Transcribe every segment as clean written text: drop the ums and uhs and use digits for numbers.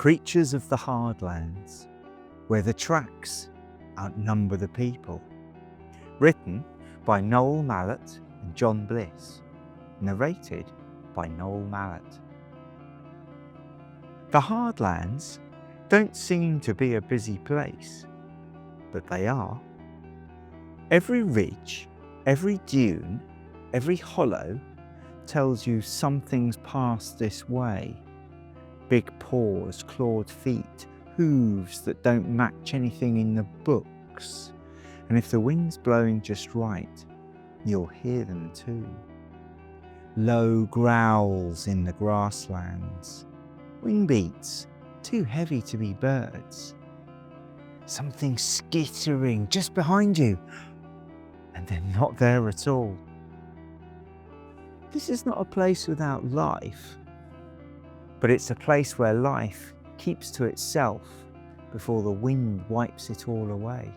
Creatures of the Hardlands, where the tracks outnumber the people. Written by Noel Mallet and John Bliss. Narrated by Noel Mallet. The Hardlands don't seem to be a busy place, but they are. Every ridge, every dune, every hollow tells you something's passed this way. Big paws, clawed feet, hooves that don't match anything in the books. And if the wind's blowing just right, you'll hear them too. Low growls in the grasslands. Wing beats, too heavy to be birds. Something skittering just behind you, and they're not there at all. This is not a place without life, but it's a place where life keeps to itself before the wind wipes it all away.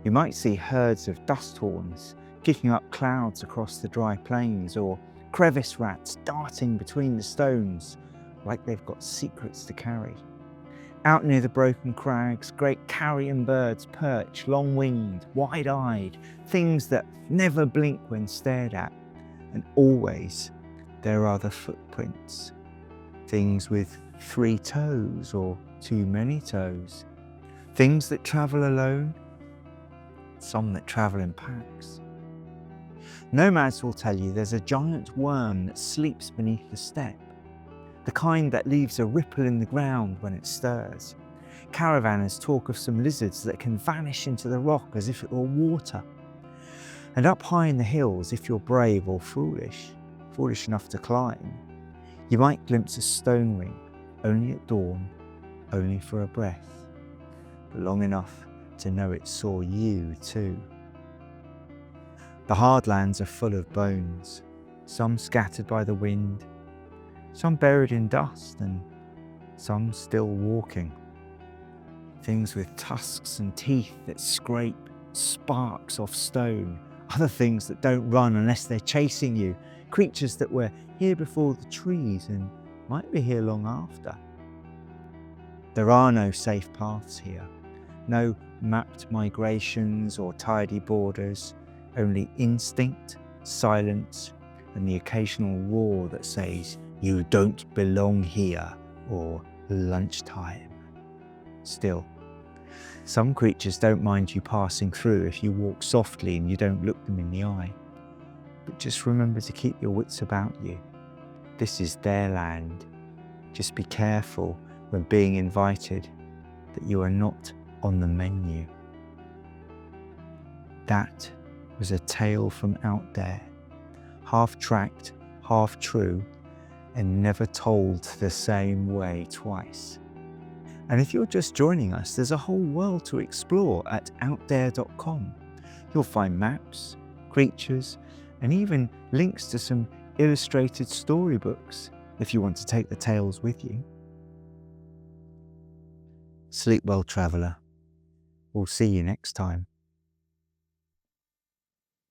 You might see herds of dust horns kicking up clouds across the dry plains, or crevice rats darting between the stones like they've got secrets to carry. Out near the broken crags, great carrion birds perch, long-winged, wide-eyed, things that never blink when stared at. And always there are the footprints. Things with 3 toes or too many toes. Things that travel alone, some that travel in packs. Nomads will tell you there's a giant worm that sleeps beneath the steppe, the kind that leaves a ripple in the ground when it stirs. Caravanners talk of some lizards that can vanish into the rock as if it were water. And up high in the hills, if you're brave or foolish enough to climb, you might glimpse a stone ring, only at dawn, only for a breath, but long enough to know it saw you too. The Hardlands are full of bones, some scattered by the wind, some buried in dust, and some still walking. Things with tusks and teeth that scrape sparks off stone, other things that don't run unless they're chasing you, creatures that were here before the trees and might be here long after. There are no safe paths here, no mapped migrations or tidy borders, only instinct, silence, and the occasional roar that says, "You don't belong here," or "lunchtime." Still, some creatures don't mind you passing through if you walk softly and you don't look them in the eye. But just remember to keep your wits about you. This is their land. Just be careful when being invited that you are not on the menu. That was a tale from Owtdare, half tracked, half true, and never told the same way twice. And if you're just joining us, there's a whole world to explore at Owtdare.com. You'll find maps, creatures, and even links to some illustrated storybooks if you want to take the tales with you. Sleep well, traveller. We'll see you next time.